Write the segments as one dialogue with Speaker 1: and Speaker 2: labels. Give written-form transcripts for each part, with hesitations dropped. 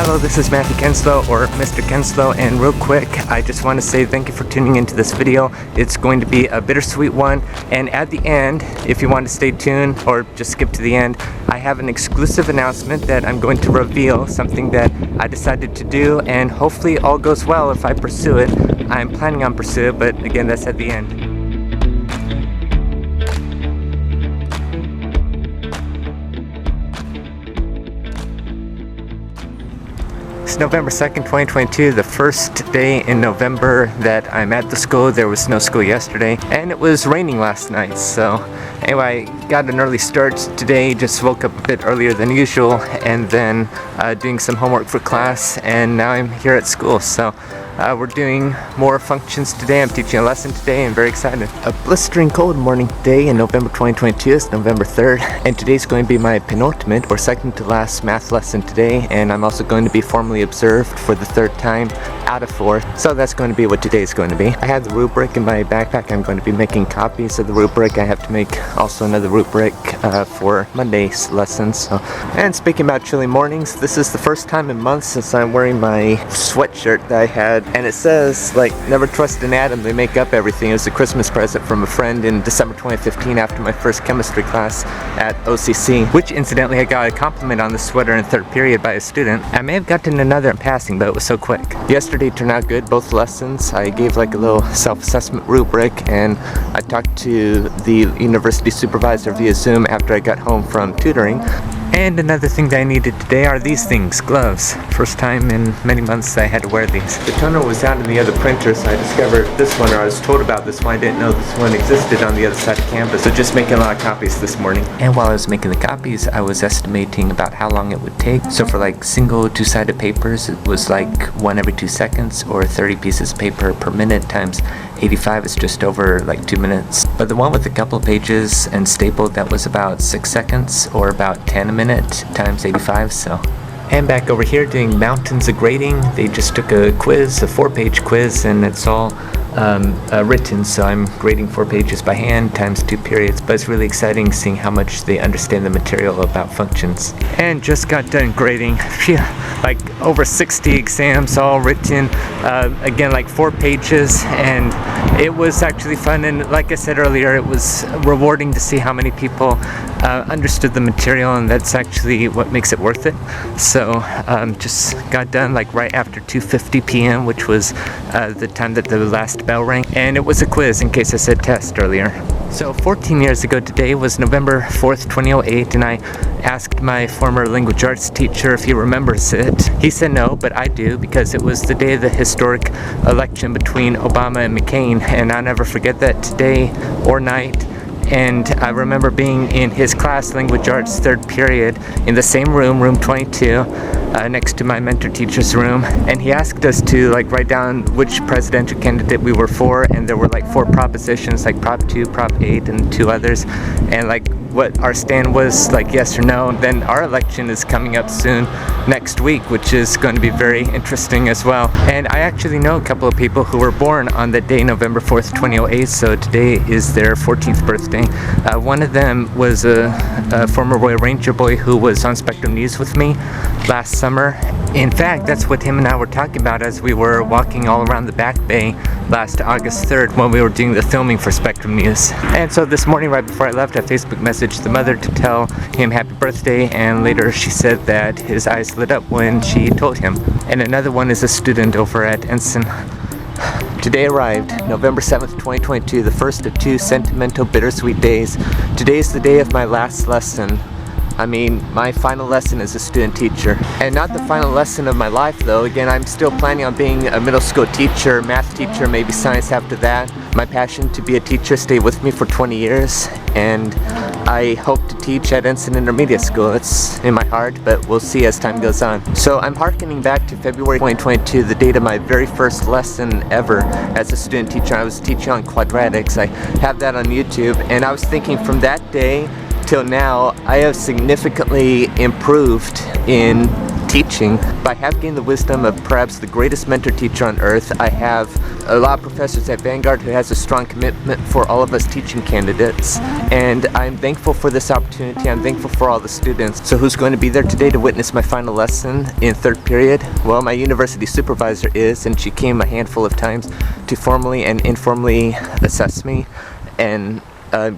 Speaker 1: Hello, this is Matthew Kenslow, or Mr. Kenslow, and real quick, I just want to say thank you for tuning into this video. It's going to be a bittersweet one, and at the end, if you want to stay tuned or just skip to the end, I have an exclusive announcement that I'm going to reveal, something that I decided to do, and hopefully all goes well if I pursue it. I'm planning on pursuing it, but again, that's at the end. It's November 2nd, 2022, the first day in November that I'm at the school. There was no school yesterday, and it was raining last night, so anyway, got an early start today, just woke up a bit earlier than usual, and then doing some homework for class, and now I'm here at school, so we're doing more functions today. I'm teaching a lesson today and very excited. A blistering cold morning today in November 2022. It's November 3rd, and today's going to be my penultimate or second to last math lesson today, and I'm also going to be formally observed for the third time out of 4. So that's going to be what today's going to be. I have the rubric in my backpack. I'm going to be making copies of the rubric. I have to make also another rubric for Monday's lessons. So. And speaking about chilly mornings, this is the first time in months since I'm wearing my sweatshirt that I had, and it says, like, never trust an atom, they make up everything. It was a Christmas present from a friend in December 2015 after my first chemistry class at OCC, which incidentally I got a compliment on the sweater in 3rd period by a student. I may have gotten another in passing, but it was so quick. Yesterday turned out good, both lessons. I gave like a little self-assessment rubric, and I talked to the university supervisor via Zoom after I got home from tutoring. And another thing that I needed today are these things, gloves. First time in many months I had to wear these. The toner was out in the other printer, so I discovered this one, or I was told about this one. I didn't know this one existed on the other side of campus, so just making a lot of copies this morning. And while I was making the copies, I was estimating about how long it would take. So for like single two-sided papers, it was like 1 every 2 seconds, or 30 pieces of paper per minute times 85 is just over like 2 minutes. But the one with a couple of pages and stapled, that was about 6 seconds, or about 10 a minute times 85, so. And back over here doing mountains of grading, they just took a quiz, a 4-page quiz, and it's all written, so I'm grading 4 pages by hand times 2 periods, but it's really exciting seeing how much they understand the material about functions. And just got done grading, phew, like over 60 exams all written, again like 4 pages, and it was actually fun, and like I said earlier, it was rewarding to see how many people understood the material, and that's actually what makes it worth it. So just got done like right after 2:50 p.m., which was the time that the last bell rang, and it was a quiz in case I said test earlier. So 14 years ago today was November 4th, 2008, and I asked my former language arts teacher if he remembers it. He said no, but I do, because it was the day of the historic election between Obama and McCain, and I'll never forget that day or night. And I remember being in his class, language arts, 3rd period, in the same room, room 22, next to my mentor teacher's room, and he asked us to like write down which presidential candidate we were for, and there were like 4 propositions, like Prop 2, Prop 8, and 2 others, and like what our stand was, like yes or no. Then our election is coming up soon next week, which is going to be very interesting as well. And I actually know a couple of people who were born on that day, November 4th, 2008, so today is their 14th birthday. One of them was a former Royal Ranger boy who was on Spectrum News with me last summer. In fact, that's what him and I were talking about as we were walking all around the Back Bay last August 3rd when we were doing the filming for Spectrum News. And so this morning right before I left, I Facebook messaged the mother to tell him happy birthday, and later she said that his eyes lit up when she told him. And another one is a student over at Ensign. Today arrived, November 7th, 2022, the first of 2 sentimental bittersweet days. Today's the day of my last lesson. I mean, my final lesson as a student teacher. And not the final lesson of my life though. Again, I'm still planning on being a middle school teacher, math teacher, maybe science after that. My passion to be a teacher stayed with me for 20 years, and I hope to teach at Ensign Intermediate school. It's in my heart, but we'll see as time goes on. So I'm hearkening back to February 2022, the date of my very first lesson ever as a student teacher. I was teaching on quadratics. I have that on YouTube, and I was thinking from that day till now, I have significantly improved in teaching. I have gained the wisdom of perhaps the greatest mentor teacher on earth. I have a lot of professors at Vanguard who has a strong commitment for all of us teaching candidates, and I'm thankful for this opportunity. I'm thankful for all the students. So who's going to be there today to witness my final lesson in third period? Well, my university supervisor is, and she came a handful of times to formally and informally assess me and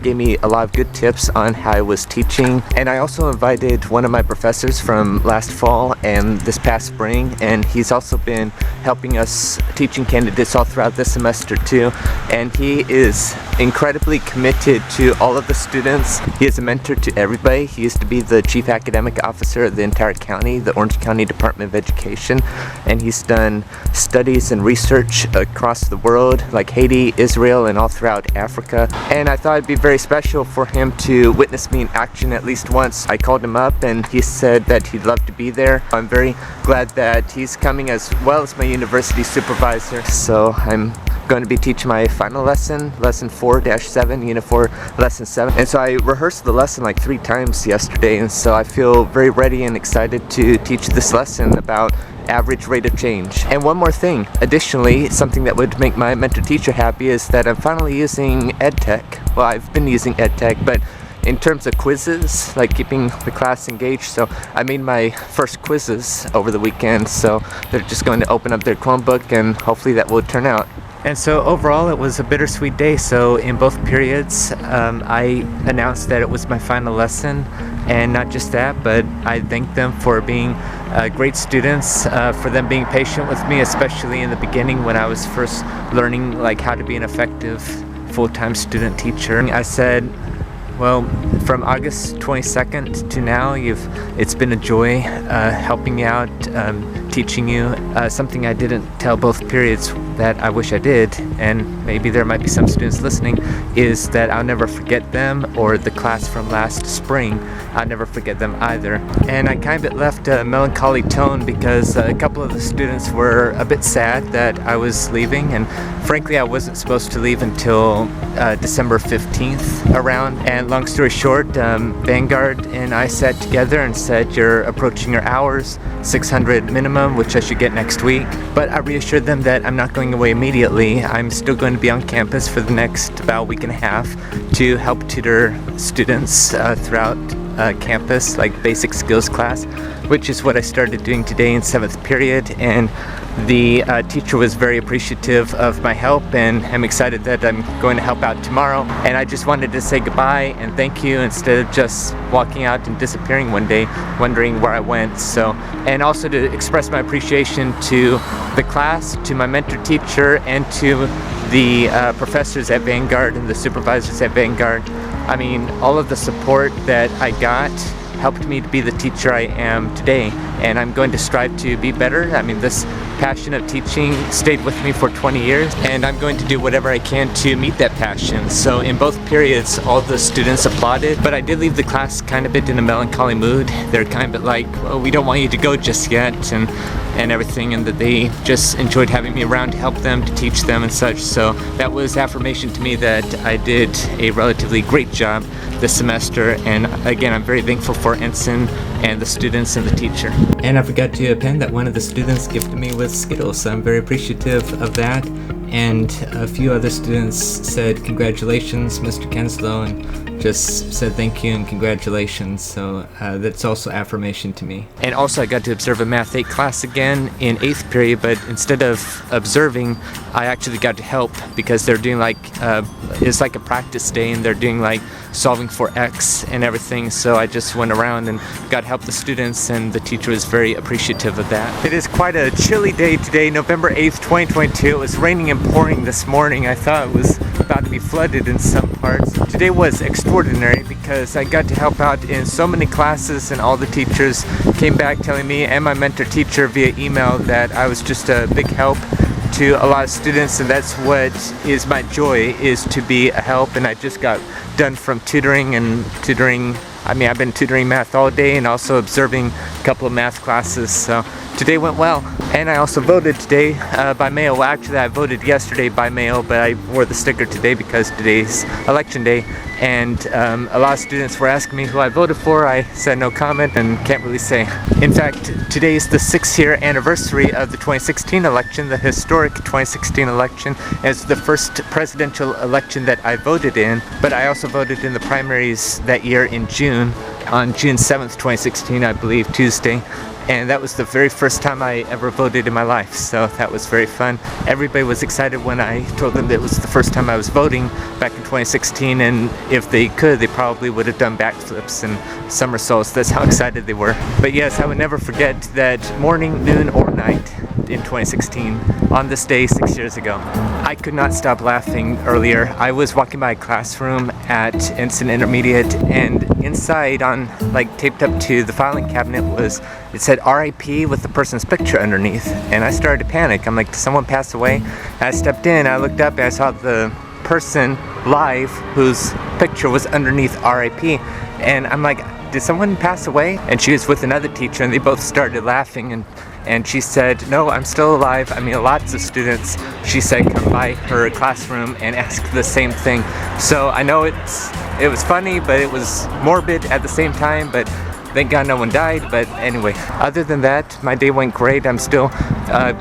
Speaker 1: gave me a lot of good tips on how I was teaching. And I also invited one of my professors from last fall and this past spring, and he's also been helping us teaching candidates all throughout this semester too. And he is incredibly committed to all of the students. He is a mentor to everybody. He used to be the chief academic officer of the entire county, the Orange County Department of Education, and he's done studies and research across the world, like Haiti, Israel, and all throughout Africa. And I thought it'd be very special for him to witness me in action at least once. I called him up and he said that he'd love to be there. I'm very glad that he's coming as well as my university supervisor. So I'm going to be teaching my final lesson, lesson 4-7, unit 4, lesson 7. And so I rehearsed the lesson like 3 times yesterday, and so I feel very ready and excited to teach this lesson about average rate of change. And one more thing, additionally, something that would make my mentor teacher happy is that I'm finally using EdTech. Well, I've been using EdTech, but in terms of quizzes, like keeping the class engaged, so I made my first quizzes over the weekend, so they're just going to open up their Chromebook and hopefully that will turn out. And so overall it was a bittersweet day. So in both periods I announced that it was my final lesson, and not just that, but I thanked them for being great students, for them being patient with me, especially in the beginning when I was first learning like how to be an effective full-time student teacher. I said, well, from August 22nd to now, it's been a joy helping you out, teaching you. Something I didn't tell both periods that I wish I did, and maybe there might be some students listening, is that I'll never forget them, or the class from last spring. I'll never forget them either. And I kind of left a melancholy tone because a couple of the students were a bit sad that I was leaving, and frankly I wasn't supposed to leave until December 15th around. And long story short, Vanguard and I sat together and said, you're approaching your hours, 600 minimum, which I should get next week. But I reassured them that I'm not going away immediately. I'm still going to be on campus for the next about week and a half to help tutor students throughout campus, like basic skills class, which is what I started doing today in 7th period. And the teacher was very appreciative of my help, and I'm excited that I'm going to help out tomorrow. And I just wanted to say goodbye and thank you instead of just walking out and disappearing one day wondering where I went. So, and also to express my appreciation to the class, to my mentor teacher, and to the professors at Vanguard and the supervisors at Vanguard. I mean, all of the support that I got helped me to be the teacher I am today, and I'm going to strive to be better. I mean, this passion of teaching stayed with me for 20 years, and I'm going to do whatever I can to meet that passion. So in both periods, all the students applauded, but I did leave the class kind of a bit in a melancholy mood. They're kind of like, well, we don't want you to go just yet, and everything, and that they just enjoyed having me around to help them, to teach them and such. So that was affirmation to me that I did a relatively great job this semester, and again, I'm very thankful for Ensign and the students and the teacher. And I forgot to append that one of the students gifted me with Skittles, so I'm very appreciative of that. And a few other students said congratulations, Mr. Kenslow, and just said thank you and congratulations. So that's also affirmation to me. And also I got to observe a Math 8 class again in 8th period, but instead of observing, I actually got to help because they're doing like, it's like a practice day, and they're doing like solving for X and everything. So I just went around and got to help the students, and the teacher was very appreciative of that. It is quite a chilly day today, November 8th, 2022. It was raining and pouring this morning. I thought it was about to be flooded in some parts. Today was extraordinary because I got to help out in so many classes, and all the teachers came back telling me and my mentor teacher via email that I was just a big help to a lot of students, and that's what is my joy, is to be a help. And I just got done from tutoring. I mean, I've been tutoring math all day and also observing a couple of math classes. So today went well. And I also voted today by mail. Well, actually I voted yesterday by mail, but I wore the sticker today because today's election day. And a lot of students were asking me who I voted for. I said no comment and can't really say. In fact, today's the 6th-year anniversary of the 2016 election, the historic 2016 election. It's the first presidential election that I voted in, but I also voted in the primaries that year in June, on June 7th, 2016, I believe, Tuesday. And that was the very first time I ever voted in my life, so that was very fun. Everybody was excited when I told them that it was the first time I was voting back in 2016, and if they could, they probably would have done backflips and somersaults. That's how excited they were. But yes, I would never forget that morning, noon, or night in 2016, on this day 6 years ago. I could not stop laughing earlier. I was walking by a classroom at Ensign Intermediate, and inside, on like taped up to the filing cabinet, it said RIP with the person's picture underneath, and I started to panic. I'm like, did someone pass away? And I stepped in, I looked up, and I saw the person live whose picture was underneath RIP, and I'm like, did someone pass away? And she was with another teacher, and they both started laughing, and she said, no, I'm still alive. I mean, lots of students, she said, come by her classroom and ask the same thing. So I know it was funny, but it was morbid at the same time, but thank God no one died. But anyway, other than that, my day went great. I'm still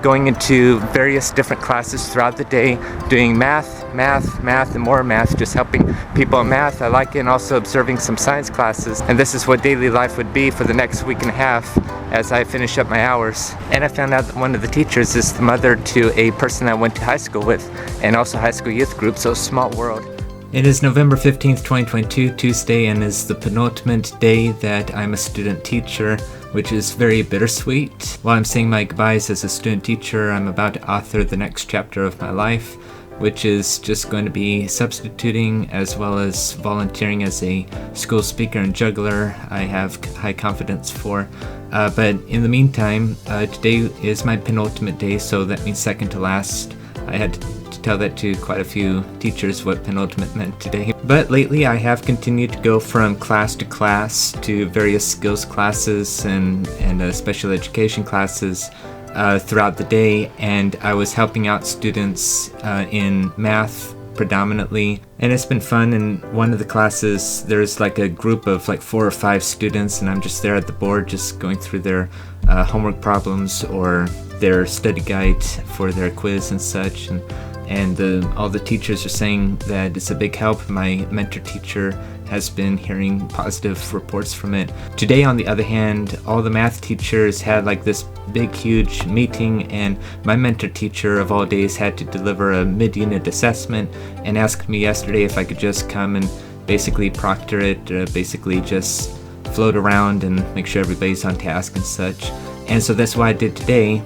Speaker 1: going into various different classes throughout the day, doing math, and more math, just helping people in math. I like it, and also observing some science classes. And this is what daily life would be for the next week and a half as I finish up my hours. And I found out that one of the teachers is the mother to a person I went to high school with, and also high school youth group, so small world. It is November 15th, 2022, Tuesday, and is the penultimate day that I'm a student teacher, which is very bittersweet. While I'm saying my goodbyes as a student teacher, I'm about to author the next chapter of my life, which is just going to be substituting as well as volunteering as a school speaker and juggler. I have high confidence for. But in the meantime, today is my penultimate day, so that means second to last. I had to tell that to quite a few teachers what penultimate meant today. But lately I have continued to go from class to class to various skills classes and special education classes throughout the day, and I was helping out students in math predominantly, and it's been fun. In one of the classes there's like a group of like 4 or 5 students, and I'm just there at the board just going through their homework problems or their study guide for their quiz and such, and all the teachers are saying that it's a big help. My mentor teacher has been hearing positive reports from it. Today, on the other hand, all the math teachers had like this big, huge meeting, and my mentor teacher of all days had to deliver a mid-unit assessment and asked me yesterday if I could just come and basically proctor it, basically just float around and make sure everybody's on task and such. And so that's what I did today.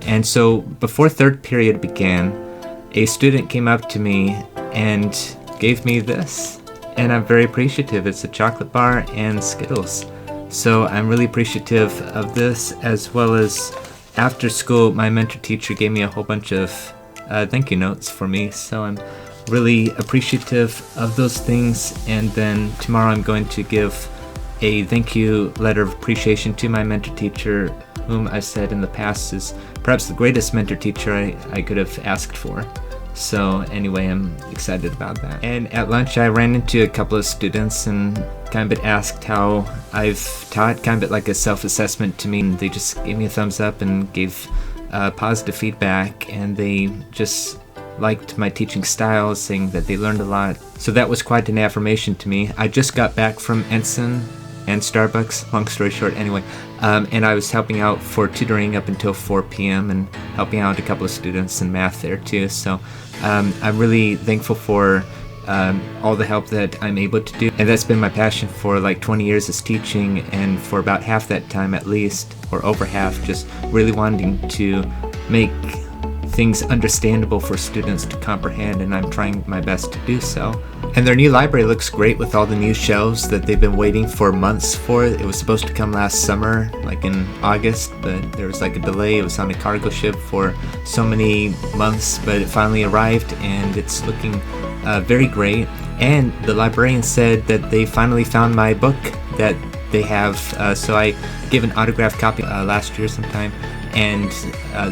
Speaker 1: And so before third period began, a student came up to me and gave me this, and I'm very appreciative. It's a chocolate bar and Skittles. So I'm really appreciative of this, as well as after school, my mentor teacher gave me a whole bunch of thank you notes for me. So I'm really appreciative of those things. And then tomorrow I'm going to give a thank you letter of appreciation to my mentor teacher, whom I said in the past is perhaps the greatest mentor teacher I could have asked for. So anyway, I'm excited about that. And at lunch I ran into a couple of students and kind of asked how I've taught, kind of like a self-assessment to me, and they just gave me a thumbs up and gave positive feedback, and they just liked my teaching style, saying that they learned a lot. So that was quite an affirmation to me. I just got back from Ensign and Starbucks, long story short anyway, and I was helping out for tutoring up until 4 p.m. and helping out a couple of students in math there too. So I'm really thankful for all the help that I'm able to do, and that's been my passion for like 20 years is teaching, and for about half that time at least, or over half, just really wanting to make things understandable for students to comprehend, and I'm trying my best to do so. And their new library looks great with all the new shelves that they've been waiting for months for. It was supposed to come last summer, like in August, but there was like a delay. It was on a cargo ship for so many months, but it finally arrived, and it's looking very great. And the librarian said that they finally found my book that they have, so I gave an autographed copy last year sometime, and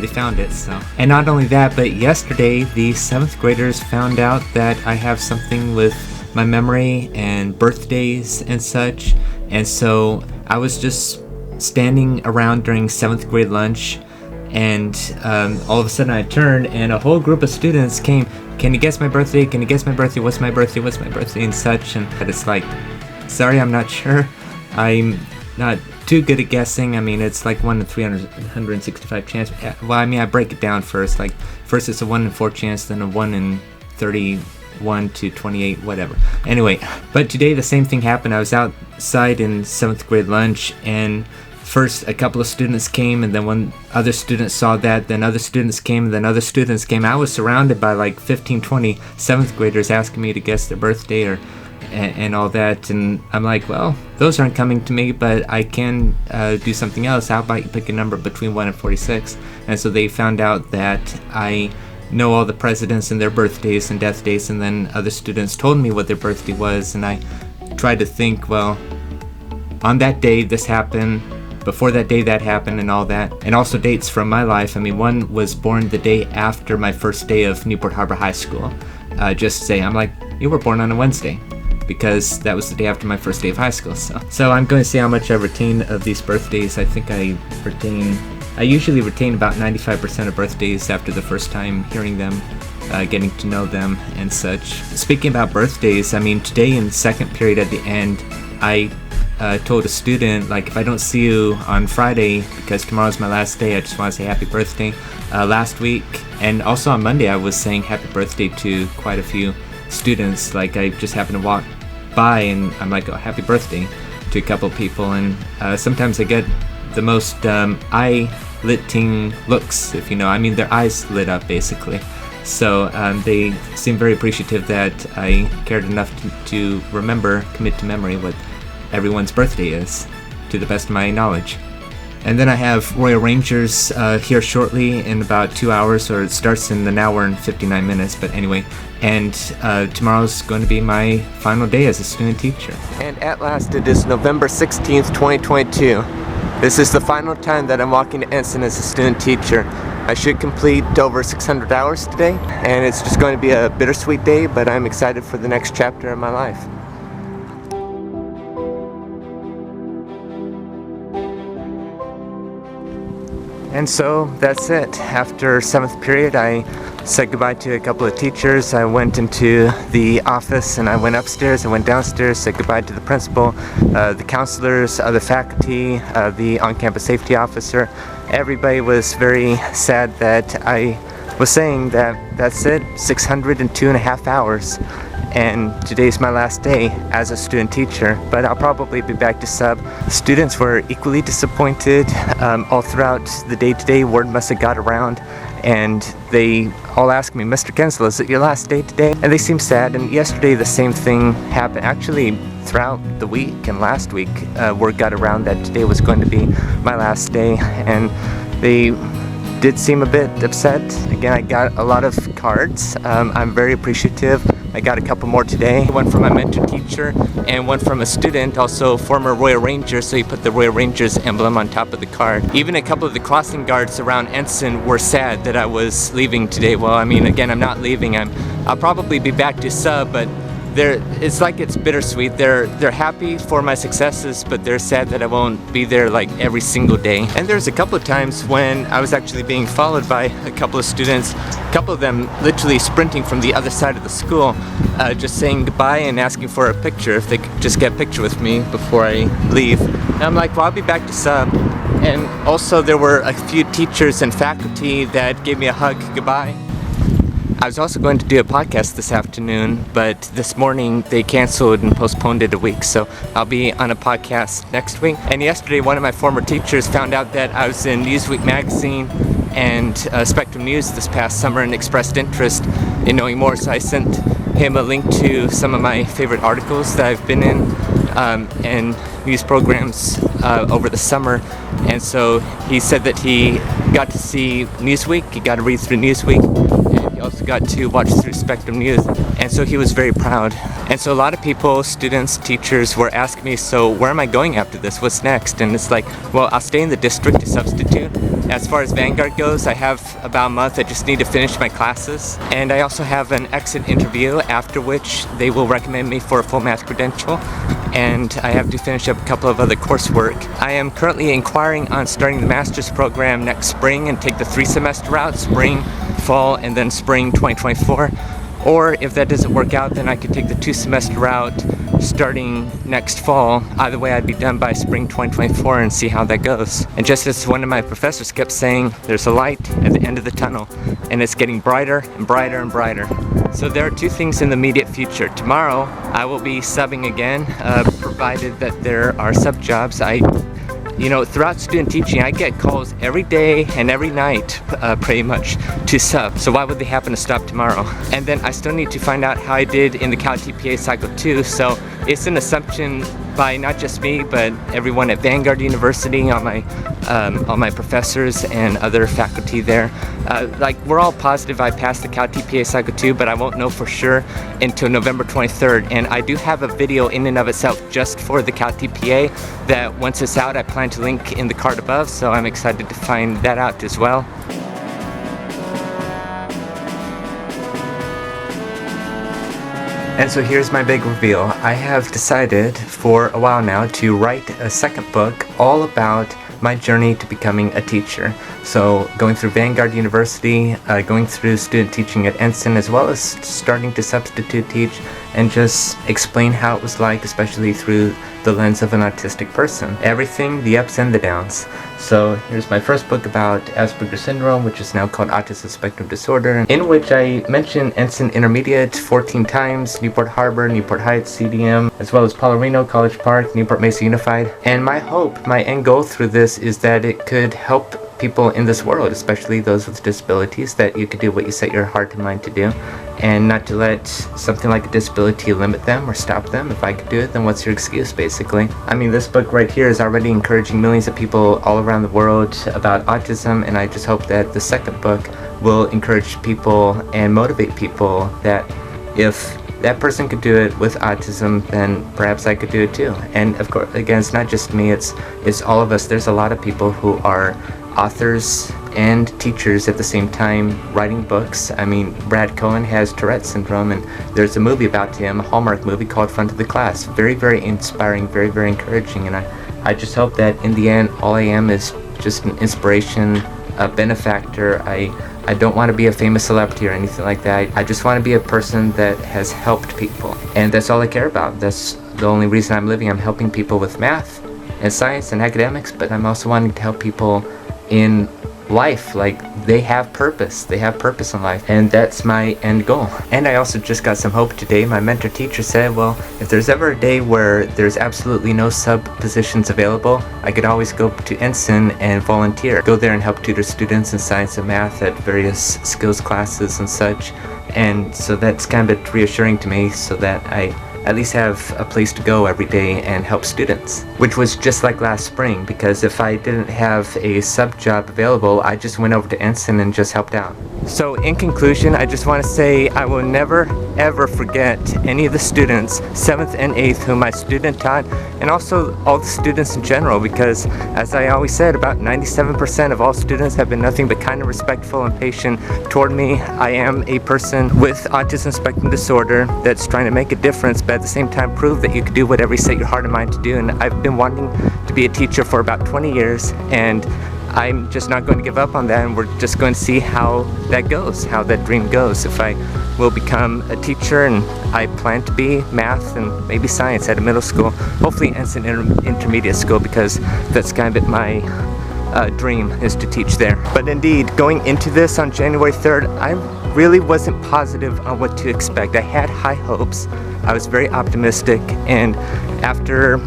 Speaker 1: they found it. So, and not only that, but yesterday the 7th graders found out that I have something with my memory and birthdays and such. And so I was just standing around during 7th grade lunch, and all of a sudden I turned and a whole group of students came. Can you guess my birthday? Can you guess my birthday? What's my birthday? What's my birthday? And such. And it's like, sorry, I'm not sure. I'm not too good at guessing. I mean, it's like 1 in 365 chance. Well, I mean, I break it down first. Like, first it's a 1 in 4 chance, then a 1 in 31 to 28, whatever. Anyway, but today the same thing happened. I was outside in 7th grade lunch, and first a couple of students came, and then when other students saw that, then other students came, and then other students came. I was surrounded by like 15, 20 7th graders asking me to guess their birthday and all that, and I'm like, well, those aren't coming to me, but I can do something else. How about you pick a number between 1 and 46? And so they found out that I know all the presidents and their birthdays and death dates, and then other students told me what their birthday was, and I tried to think, well, on that day this happened, before that day that happened, and all that, and also dates from my life. I mean, one was born the day after my first day of Newport Harbor High School. Just to say, I'm like, you were born on a Wednesday, because that was the day after my first day of high school. So I'm going to see how much I retain of these birthdays. I think I usually retain about 95% of birthdays after the first time hearing them, getting to know them and such. Speaking about birthdays, I mean, today in second period at the end, I told a student, like, if I don't see you on Friday, because tomorrow's my last day, I just want to say happy birthday. Last week, and also on Monday, I was saying happy birthday to quite a few students. Like, I just happened to walk by, and I'm like, oh, happy birthday to a couple people. And sometimes I get the most eye-litting looks, if you know. I mean, their eyes lit up, basically. So they seem very appreciative that I cared enough to commit to memory what everyone's birthday is, to the best of my knowledge. And then I have Royal Rangers here shortly in about 2 hours, or it starts in an hour and 59 minutes, but anyway. And tomorrow's going to be my final day as a student teacher. And at last, it is November 16th, 2022. This is the final time that I'm walking to Ensign as a student teacher. I should complete over 600 hours today, and it's just going to be a bittersweet day, but I'm excited for the next chapter in my life. And so that's it. After 7th period, I said goodbye to a couple of teachers. I went into the office, and I went upstairs, I went downstairs, said goodbye to the principal, the counselors, other faculty, the on-campus safety officer. Everybody was very sad that I was saying that that's it, 602.5 hours. And today's my last day as a student teacher, but I'll probably be back to sub. Students were equally disappointed all throughout the day today. Word must have got around, and they all asked me, Mr. Kensel, is it your last day today? And they seemed sad, and yesterday the same thing happened. Actually, throughout the week and last week, word got around that today was going to be my last day, and they did seem a bit upset. Again, I got a lot of cards. I'm very appreciative. I got a couple more today. One from my mentor teacher and one from a student, also former Royal Ranger, so he put the Royal Rangers emblem on top of the card. Even a couple of the crossing guards around Ensign were sad that I was leaving today. Well, I mean, again, I'm not leaving. I'll probably be back to sub, but it's like it's bittersweet. They're happy for my successes, but they're sad that I won't be there like every single day. And there's a couple of times when I was actually being followed by a couple of students, a couple of them literally sprinting from the other side of the school, just saying goodbye and asking for a picture, if they could just get a picture with me before I leave. And I'm like, well, I'll be back to sub. And also there were a few teachers and faculty that gave me a hug goodbye. I was also going to do a podcast this afternoon, but this morning they canceled and postponed it a week, so I'll be on a podcast next week. And yesterday, one of my former teachers found out that I was in Newsweek magazine and Spectrum News this past summer and expressed interest in knowing more, so I sent him a link to some of my favorite articles that I've been in and news programs over the summer. And so he said that he got to see Newsweek, he got to read through Newsweek, and he also got to watch through Spectrum News, and so he was very proud And so a lot of people, students, teachers, were asking me, so where am I going after this? What's next? And it's like, well, I'll stay in the district to substitute. As far as Vanguard goes, I have about a month. I just need to finish my classes. And I also have an exit interview, after which they will recommend me for a full math credential. And I have to finish up a couple of other coursework. I am currently inquiring on starting the master's program next spring and take the 3-semester route, spring, fall, and then spring 2024. Or if that doesn't work out, then I could take the 2-semester route starting next fall. Either way, I'd be done by spring 2024 and see how that goes. And just as one of my professors kept saying, there's a light at the end of the tunnel, and it's getting brighter and brighter and brighter. So there are 2 things in the immediate future. Tomorrow, I will be subbing again, provided that there are sub jobs. Throughout student teaching, I get calls every day and every night, pretty much, to sub. So why would they happen to stop tomorrow? And then I still need to find out how I did in the Cal TPA Cycle 2. So it's an assumption by not just me, but everyone at Vanguard University, all my professors and other faculty there. We're all positive I passed the Cal TPA Cycle 2, but I won't know for sure until November 23rd. And I do have a video in and of itself just for the Cal TPA that once it's out, I plan to link in the card above, so I'm excited to find that out as well. And so here's my big reveal. I have decided for a while now to write a second book all about my journey to becoming a teacher. So going through Vanguard University, going through student teaching at Ensign, as well as starting to substitute teach, and just explain how it was like, especially through the lens of an autistic person. Everything, the ups and the downs. So here's my first book about Asperger's syndrome, which is now called Autism Spectrum Disorder, in which I mention Ensign Intermediate 14 times, Newport Harbor, Newport Heights, CDM, as well as Paularino, College Park, Newport Mesa Unified. And my hope, my end goal through this is that it could help people in this world, especially those with disabilities, that you could do what you set your heart and mind to do, and not to let something like a disability limit them or stop them. If I could do it, then what's your excuse, basically? I mean, this book right here is already encouraging millions of people all around the world about autism, and I just hope that the second book will encourage people and motivate people that if that person could do it with autism, then perhaps I could do it too. And of course, again, it's not just me, it's all of us. There's a lot of people who are authors and teachers at the same time, writing books. I mean, Brad Cohen has Tourette syndrome, and there's a movie about him, a Hallmark movie called Front of the Class. Very, very inspiring, very, very encouraging, and I just hope that in the end, all I am is just an inspiration, a benefactor. I don't want to be a famous celebrity or anything like that. I just want to be a person that has helped people, and that's all I care about. That's the only reason I'm living. I'm helping people with math and science and academics, but I'm also wanting to help people in life. Like, they have purpose in life, and that's my end goal. And I also just got some hope today. My mentor teacher said, well, if there's ever a day where there's absolutely no sub positions available, I could always go to Ensign and volunteer, go there and help tutor students in science and math at various skills classes and such. And so that's kind of reassuring to me, so that I at least have a place to go every day and help students, which was just like last spring, because if I didn't have a sub job available, I just went over to Ensign and just helped out. So in conclusion, I just want to say I will never ever forget any of the students, 7th and 8th, whom I student taught, and also all the students in general, because as I always said, about 97% of all students have been nothing but kind and respectful and patient toward me. I am a person with autism spectrum disorder that's trying to make a difference, but at the same time prove that you can do whatever you set your heart and mind to do. And I've been wanting to be a teacher for about 20 years, and I'm just not going to give up on that, and we're just going to see how that goes, how that dream goes. If I will become a teacher, and I plan to be math and maybe science at a middle school, hopefully Ensign Intermediate school, because that's kind of my dream, is to teach there. But indeed, going into this on January 3rd, I really wasn't positive on what to expect. I had high hopes. I was very optimistic, and after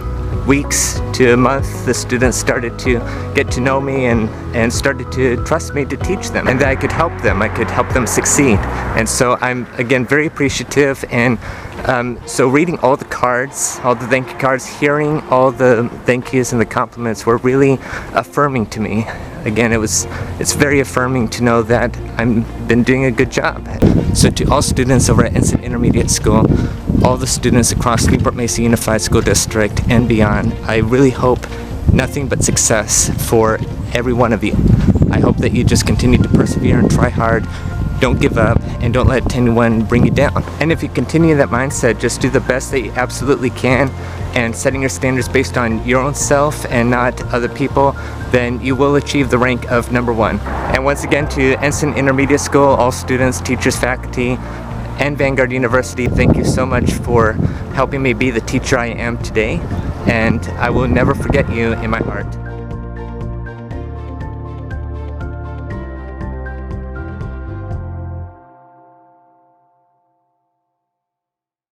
Speaker 1: weeks to a month, the students started to get to know me and started to trust me to teach them, and that I could help them succeed. And so I'm again very appreciative, and so reading all the cards, all the thank you cards, hearing all the thank yous and the compliments were really affirming to me. Again, it's very affirming to know that I've been doing a good job. So to all students over at Ensign Intermediate School, all the students across Newport Mesa Unified School District and beyond, I really hope nothing but success for every one of you. I hope that you just continue to persevere and try hard. Don't give up, and don't let anyone bring you down. And if you continue that mindset, just do the best that you absolutely can, and setting your standards based on your own self and not other people, then you will achieve the rank of #1. And once again, to Ensign Intermediate School, all students, teachers, faculty, and Vanguard University, thank you so much for helping me be the teacher I am today, and I will never forget you in my heart.